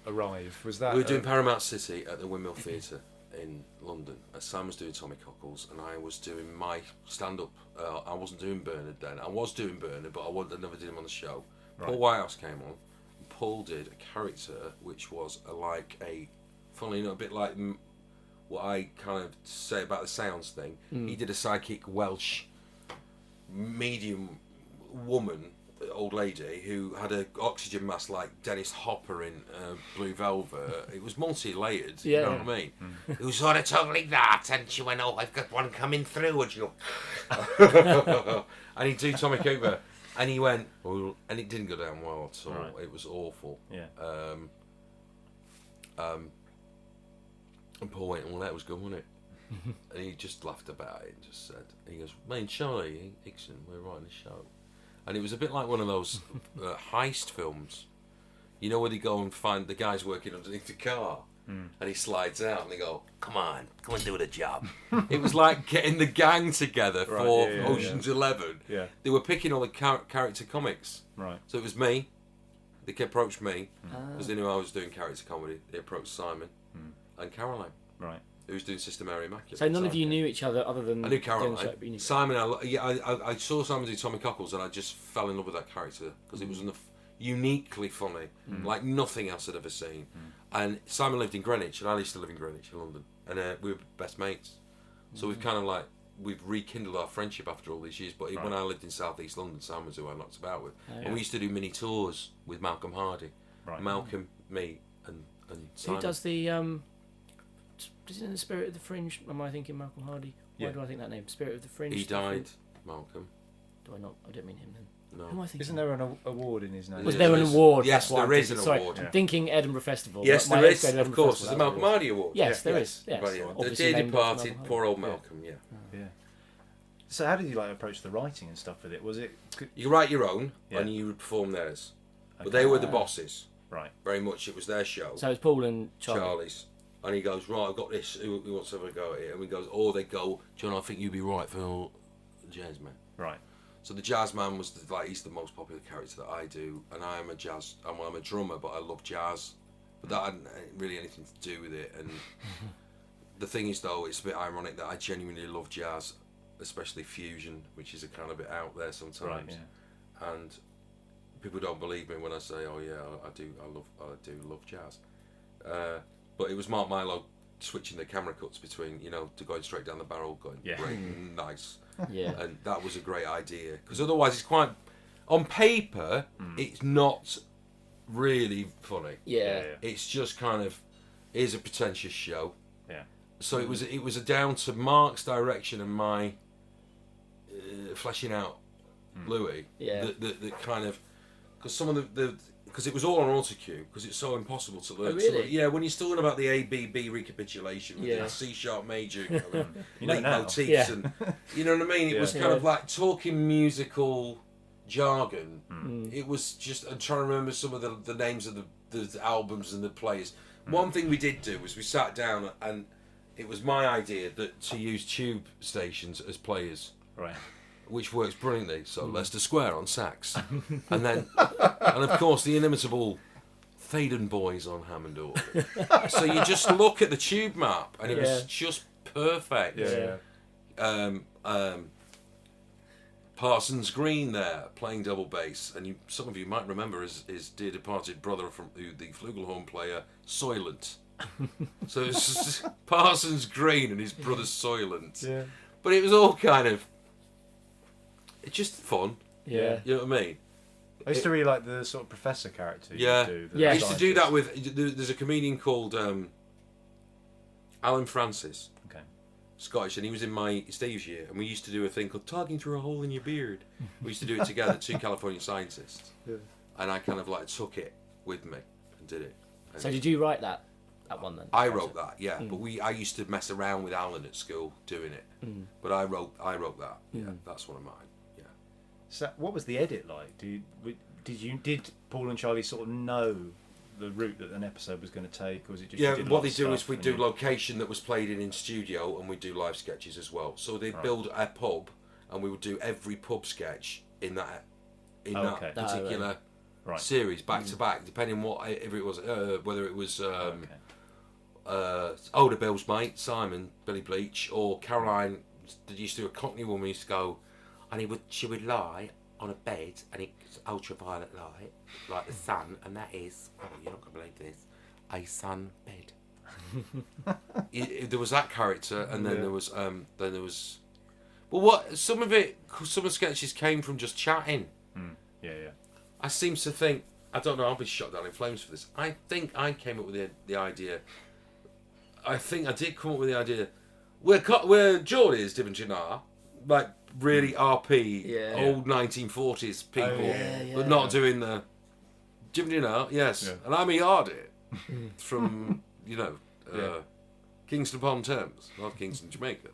arrive? Was that we were doing Paramount City at the Windmill Theatre in London. Sam was doing Tommy Cockles, and I was doing my stand-up. I wasn't doing Bernard then. I was doing Bernard, but I never did him on the show. Right. Paul Whitehouse came on. And Paul did a character which was funnily enough, a bit like what I kind of say about the sounds thing. He did a psychic Welsh medium woman, old lady, who had an oxygen mask like Dennis Hopper in Blue Velvet. It was multi-layered, you know what I mean? It was sort of talking like that, and she went, "Oh, I've got one coming through," and she go, and he'd do Tommy Cooper, and he went, oh, and it didn't go down well at all. Right. It was awful. Yeah. And Paul went, "Well, that was good, wasn't it?" And he just laughed about it and just said, he goes, "Me and Charlie Hickson, we're writing a show." And it was a bit like one of those heist films, where they go and find the guy's working underneath the car, and he slides out, and they go, come on do the job." It was like getting the gang together for Ocean's 11. Yeah. They were picking all the character comics. Right. So it was me. They approached me because they knew I was doing character comedy. They approached Simon and Caroline. Right. Who was doing Sister Mary Immaculate. So none of you knew each other other than. I knew Caroline. Show, you knew Simon, I saw Simon do Tommy Cockles, and I just fell in love with that character because it was uniquely funny, like nothing else I'd ever seen. And Simon lived in Greenwich, and I used to live in Greenwich, in London, and we were best mates. So we've kind of we've rekindled our friendship after all these years. But when I lived in South East London, Simon was who I knocked about with, and we used to do mini tours with Malcolm Hardy. Right. Malcolm, me, and Simon. Who does the Is it in the Spirit of the Fringe? Am I thinking Malcolm Hardy? Why do I think that name? Spirit of the Fringe. He died, Malcolm. Do I not? I don't mean him then. No. Who am I thinking? Isn't there an award in his name? Was there an award? Yes, there is an Sorry, award. I'm thinking Edinburgh Festival. Yes, there is. Of course, there's a Malcolm Hardy award. Yes, there is. Yes. The dear departed, poor old Malcolm. Yeah. So how did you approach the writing and stuff with it? Was it? You write your own, and you would perform theirs, but they were the bosses. Right. Very much, it was their show. So it's Paul and Charlie's. And he goes, right, I've got this. Who wants to have a go at it? And we goes, or they go, John, I think you'd be right for jazz man. Right. So the jazz man was he's the most popular character that I do, and I'm a drummer, but I love jazz. But that hadn't really anything to do with it. And the thing is, though, it's a bit ironic that I genuinely love jazz, especially fusion, which is a kind of bit out there sometimes. Right. Yeah. And people don't believe me when I say, "Oh yeah, I do love jazz." But it was Mark Milo switching the camera cuts between, to going straight down the barrel, going, great, nice. Yeah. And that was a great idea. Because otherwise it's quite, on paper, it's not really funny. Yeah. It's just kind of, here's a pretentious show. Yeah. So it was down to Mark's direction and my fleshing out Louis. Yeah. That kind of, because some of because it was all on autocue, because it's so impossible to learn. Oh, really? Yeah, when you're still learning about the ABB recapitulation with the C sharp major motifs, and you know what I mean. It was kind of like talking musical jargon. It was just, I'm trying to remember some of the names of the albums and the players. One thing we did do was we sat down, and it was my idea that to use tube stations as players. Right. Which works brilliantly. So Leicester Square on sax, and then, and of course the inimitable Thaden Boys on Hammond organ. So you just look at the tube map, and it was just perfect. Parsons Green there playing double bass, and some of you might remember his dear departed brother from the flugelhorn player Soylent. So it's Parsons Green and his brother Soylent. Yeah. But it was all kind of. It's just fun. Yeah. You know what I mean? I used to really like the sort of professor character. Yeah. Do, I used to do that with... There's a comedian called Alan Francis. Okay. Scottish, and he was in my Steve's year, and we used to do a thing called Talking Through a Hole in Your Beard. We used to do it together, two Californian scientists. Yeah. And I kind of like took it with me and did it. And so did you write that one then? I wrote that, yeah. But I used to mess around with Alan at school doing it. But I wrote that. Yeah, that's one of mine. So, what was the edit like? Did Paul and Charlie sort of know the route that an episode was going to take, or was it just what they do is we do location that was played in studio, and we do live sketches as well. So they build a pub, and we would do every pub sketch in that particular series back to back, depending whether it was Older Bill's mate Simon Billy Bleach, or Caroline that used to do a Cockney woman used to go. And she would lie on a bed, and it's ultraviolet light, like the sun, and that is, you're not going to believe this, a sun bed. There was that character, and then there was, well, some of the sketches came from just chatting. Yeah. I seem to think, I don't know, I'll be shot down in flames for this. I think I came up with the idea. I think I did come up with the idea. Where Geordie is Devonshire, like really RP, old 1940s people, but not doing the Devonshire, yes. And I'm a Yardie from, Kingston upon Thames, not Kingston, Jamaica.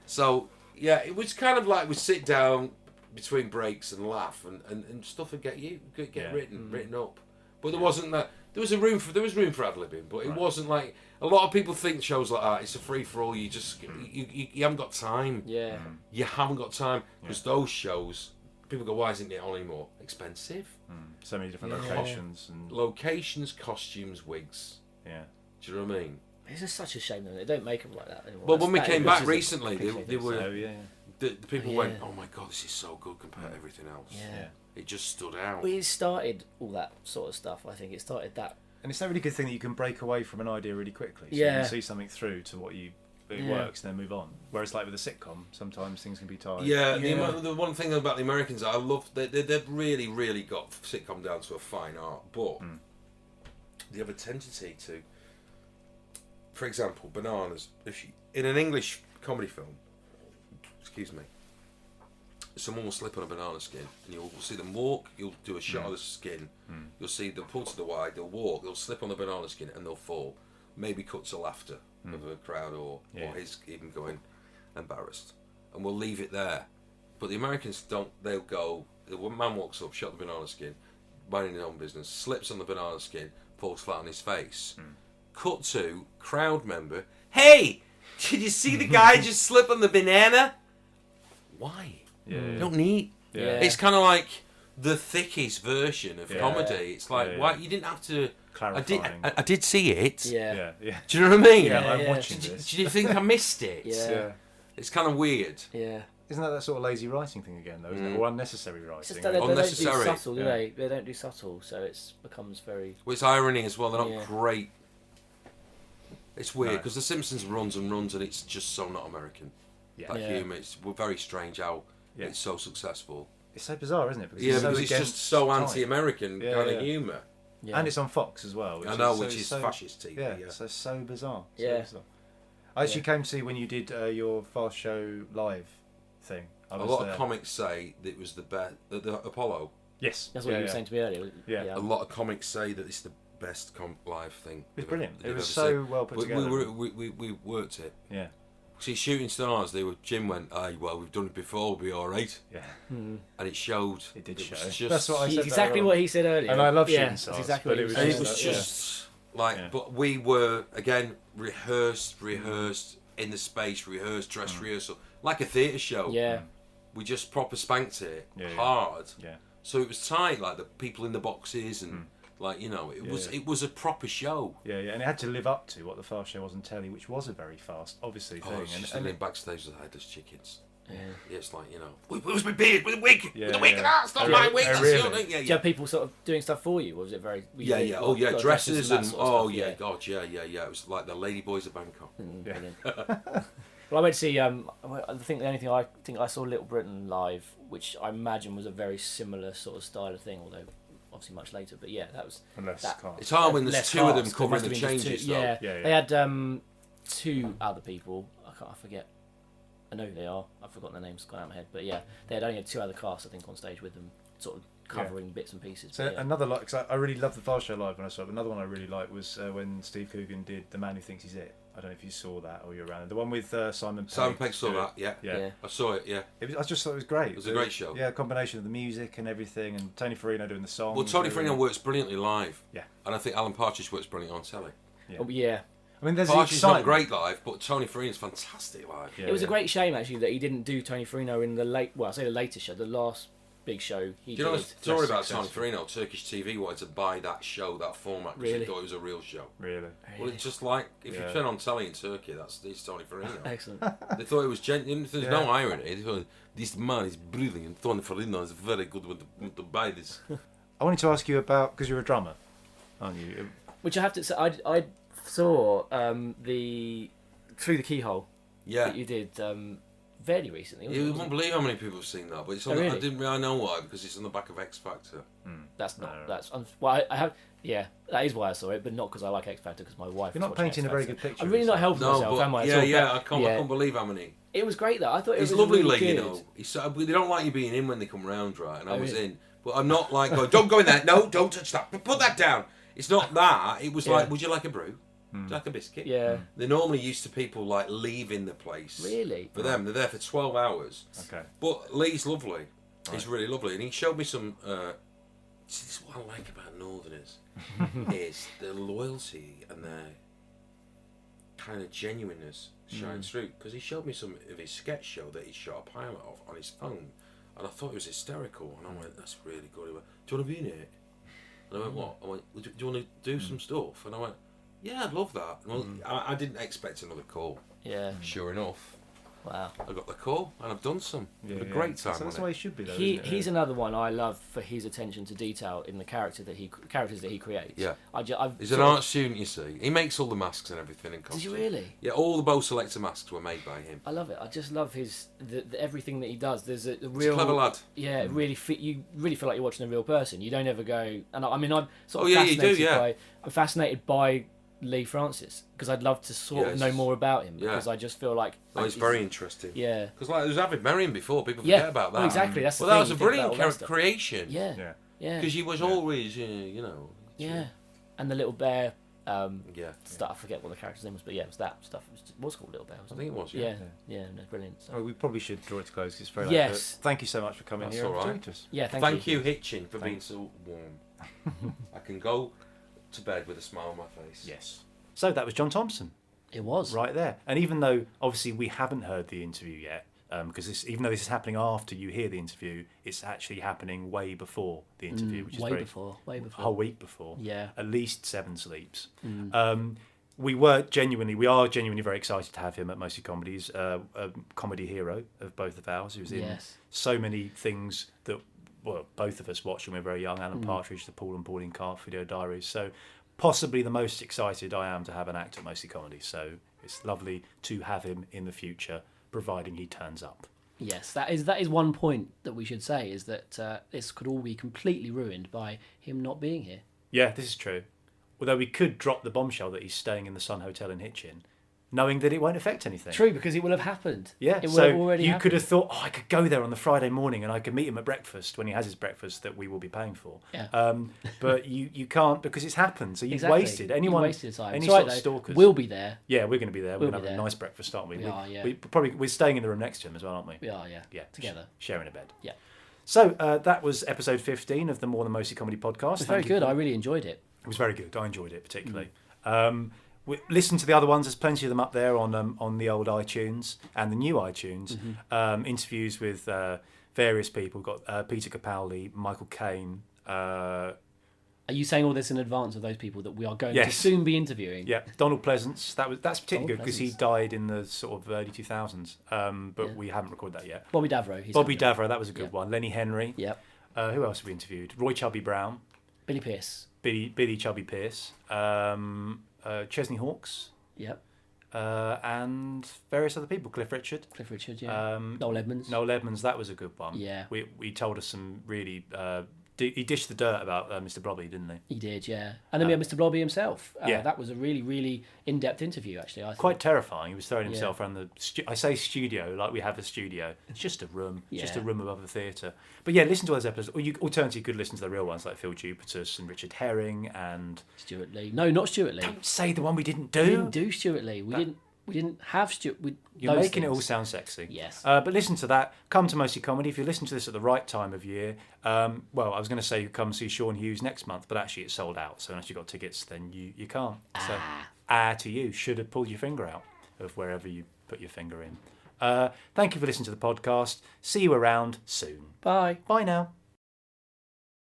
So, yeah, it was kind of like we sit down between breaks and laugh, and stuff would get written up. But there wasn't that. There was room for ad-libbing, but it wasn't like a lot of people think shows like that. It's a free for all. You just you haven't got time. Yeah, you haven't got time because those shows, people go, why isn't it on anymore? Expensive. So many different locations and costumes, wigs. Yeah. Do you know what I mean? It's just such a shame that they don't make them like that anymore. Well, when we came back recently, they were. Oh, yeah. The people went, oh my god, this is so good compared to everything else. Yeah. It just stood out. Well, it started all that sort of stuff. I think it started that. And it's a really good thing that you can break away from an idea really quickly. So you can see something through to what it works, and then move on. Whereas, like with a sitcom, sometimes things can be tired. Yeah. The one thing about the Americans, I love, they've really, really got sitcom down to a fine art, but they have a tendency to, for example, bananas. In an English comedy film, excuse me, someone will slip on a banana skin, and you'll see them walk. You'll do a shot of the skin. You'll see they'll pull to the wide. They'll walk. They'll slip on the banana skin, and they'll fall. Maybe cut to laughter of a crowd, or his even going embarrassed, and we'll leave it there. But the Americans don't. They'll go. The man walks up, shot the banana skin, minding his own business, slips on the banana skin, falls flat on his face. Cut to crowd member. Hey, did you see the guy just slip on the banana? Why? You don't need. It's kind of like the thickest version of comedy. It's like, why you didn't have to. Clarifying. I did see it. Yeah. Do you know what I mean? Yeah, I'm watching this. Did you think I missed it? Yeah. It's kind of weird. Yeah. Isn't that sort of lazy writing thing again, though? Isn't it? Or unnecessary writing? It's just that they don't do subtle, do they? They don't do subtle, so it becomes very. Well, it's irony as well. They're not great. It's weird because The Simpsons runs and runs, and it's just so not American. That humour. We're very strange how it's so successful. It's so bizarre, isn't it? Because it's just so anti-American kind of humour. Yeah. And it's on Fox as well. Which is fascist TV. Yeah, so bizarre. Yeah. I actually came to see when you did your Fast Show live thing. A lot of comics say that it was the best. The Apollo. Yes, that's what you were saying to me earlier. Yeah. A lot of comics say that it's the best live thing. It's brilliant. It was so well put together. We worked it. Yeah. See, Shooting Stars, Jim went, well, we've done it before, we'll be all right. Yeah. And it showed. It did show. That's what I said. Exactly what he said earlier. And I love Shooting Stars. That's exactly what it was. It was just but we were, again, rehearsed in the space, dress rehearsal, like a theatre show. Yeah. We just proper spanked it hard. Yeah. So it was tight, like the people in the boxes and. Like, it was a proper show. Yeah, and it had to live up to what the fast show was on telly, which was a very fast, obviously, thing. And then backstage with the headless chickens. Yeah, it's like, where's my beard with a wig? With a wig, it's not my wig. Really? Do you have people sort of doing stuff for you, or was it very? Dresses and it was like the lady boys of Bangkok. Well, I went to see. I think the only thing I saw Little Britain live, which I imagine was a very similar sort of style of thing, although. Obviously much later, but that was it's hard when there's two of them covering the changes. Yeah, they had two other people. I forget. I know who they are. I've forgotten their names. Gone out of my head. But they had only had two other casts, I think, on stage with them, sort of covering bits and pieces. So another cause I really loved the Fast Show live when I saw it. Another one I really liked was when Steve Coogan did The Man Who Thinks He's It. I don't know if you saw that or you're around. The one with Simon Pegg. Simon Pegg saw that, yeah. I saw it, yeah. I just thought it was great. It was a great show. Yeah, a combination of the music and everything, and Tony Farino doing the songs. Well, Tony Farino works brilliantly live. Yeah. And I think Alan Partridge works brilliantly on telly. Yeah. Oh, yeah. I mean, there's Partridge's not great live, but Tony Farino's fantastic live. Yeah, it was a great shame, actually, that he didn't do Tony Farino in the later show, the last big show he did. Do you know the story about Tony Farino? Turkish TV wanted to buy that show, that format, because they thought it was a real show. Really? Well, it's just like, if you turn on telly in Turkey, it's Tony Farino. Excellent. They thought it was genuine. There's no irony. They thought, this man is brilliant. Tony Farino is very good with to buy this. I wanted to ask you about, because you're a drummer, aren't you? Which I have to say, I saw the Through the Keyhole that you did fairly recently. You wouldn't believe how many people have seen that, but it's on really? I didn't really know why, because it's on the back of X Factor. That's not. That's well. I have. Yeah, that is why I saw it, but not because I like X Factor. Because my wife. You're not painting a very good picture. I'm really not helping myself, am I? I can't believe how many. It was great though. I thought it was lovely, really good. you know. They don't like you being in when they come round, right? And I was in, but I'm not like, don't go in there. No, don't touch that. Put that down. It's not that. It was like, would you like a brew? Would you like a biscuit? Yeah. They're normally used to people like leaving the place. Really? For them, they're there for 12 hours. Okay. But Lee's lovely. He's really lovely, and he showed me some. This is what I like about Northerners is their loyalty and their kind of genuineness shines through. Because he showed me some of his sketch show that he shot a pilot of on his phone, and I thought it was hysterical. And I went, "That's really good." He went, "Do you want to be in it?" And I went, "What?" I went, "Do you want to do some stuff?" And I went, "Yeah, I'd love that." Well, I didn't expect another call. Yeah. Sure enough. Wow. I got the call and I've done some. A great time. So that's the way it should be, though. He's another one I love for his attention to detail in the characters that he creates. Yeah. He's an art student, you see. He makes all the masks and everything in costume. Did you really? Yeah, all the Bo Selector masks were made by him. I love it. I just love the everything that he does. There's a real He's a clever lad. Yeah, it really you really feel like you're watching a real person. You don't ever go. And I'm sort of fascinated you do, yeah. I'm fascinated by Lee Francis because I'd love to sort of know more about him because I just feel like he's very interesting. Yeah, because there was Avid Merriam before. People forget about that. Well, exactly. That's that was a brilliant creation. Yeah, because he was always, you know. Yeah, and the Little Bear. Stuff. I forget what the character's name was, but it was that stuff. It was called Little Bear. I think it was. Yeah, no, brilliant. So. Well, we probably should draw it to close because it's very late. Yes. Thank you so much for coming here. All right. Yeah, thank you, Hitchin, for being so warm. I can go to bed with a smile on my face. Yes. So that was John Thomson. It was right there. And even though obviously we haven't heard the interview yet, because even though this is happening after you hear the interview, it's actually happening way before the interview, which is way before, a whole week before. Yeah, at least 7 sleeps. We are genuinely very excited to have him at Mostly Comedies, a comedy hero of both of ours, who's in so many things that both of us watched when we were very young. Alan Partridge, the Paul and Pauline Carp Video Diaries. So possibly the most excited I am to have an actor at Mostly Comedy. So it's lovely to have him in the future, providing he turns up. Yes, that is one point that we should say is that this could all be completely ruined by him not being here. Yeah, this is true. Although we could drop the bombshell that he's staying in the Sun Hotel in Hitchin, knowing that it won't affect anything. True, because it will have happened. Yeah, it will so have already you happened. could have thought, I could go there on the Friday morning and I could meet him at breakfast when he has his breakfast that we will be paying for. Yeah. But you can't because it's happened. So you've Exactly. wasted. Anyone, you wasted time. any It's sort right, of though. stalkers. We'll be there. Yeah, we're going to be there. We're We'll going to be have a there. nice breakfast, aren't we? We are, yeah. We're staying in the room next to him as well, aren't we? We are, yeah. Yeah, Together. Sharing a bed. Yeah. So that was episode 15 of the More Than Mostly Comedy podcast. It was very good. I really enjoyed it. It was very good. I enjoyed it particularly. Listen to the other ones. There's plenty of them up there on the old iTunes and the new iTunes. Interviews with various people. We've got Peter Capaldi, Michael Caine. Are you saying all this in advance of those people that we are going to Yes. soon be interviewing? Yeah, Donald Pleasance. That's particularly good Donald because he Pleasance. died in the sort of early 2000s. But we haven't recorded that yet. Bobby Davro. Bobby Davro, that was a good one. Lenny Henry. Yep. Who else have we interviewed? Roy Chubby Brown. Billy Pearce. Billy Chubby Pierce. Chesney Hawkes. Yep. And various other people. Cliff Richard. Cliff Richard, yeah. Noel Edmonds. Noel Edmonds, that was a good one. Yeah. We told us some really... he dished the dirt about Mr. Blobby, didn't he? He did, yeah. And then we had Mr. Blobby himself. Yeah. That was a really, really in-depth interview, actually. I Quite thought. terrifying. He was throwing himself around the... I say studio like we have a studio. It's just a room. It's just a room above the theatre. But yeah, listen to those episodes. Or you alternatively could listen to the real ones like Phil Jupitus and Richard Herring and... Stuart Lee. No, not Stuart Lee. Don't say the one we didn't do. We didn't do Stuart Lee. We didn't have Stuart. You're making it all sound sexy. Yes. But listen to that. Come to Mostly Comedy. If you listen to this at the right time of year, well, I was going to say you come see Sean Hughes next month, but actually it's sold out. So unless you've got tickets, then you can't. So, to you. Should have pulled your finger out of wherever you put your finger in. Thank you for listening to the podcast. See you around soon. Bye. Bye now.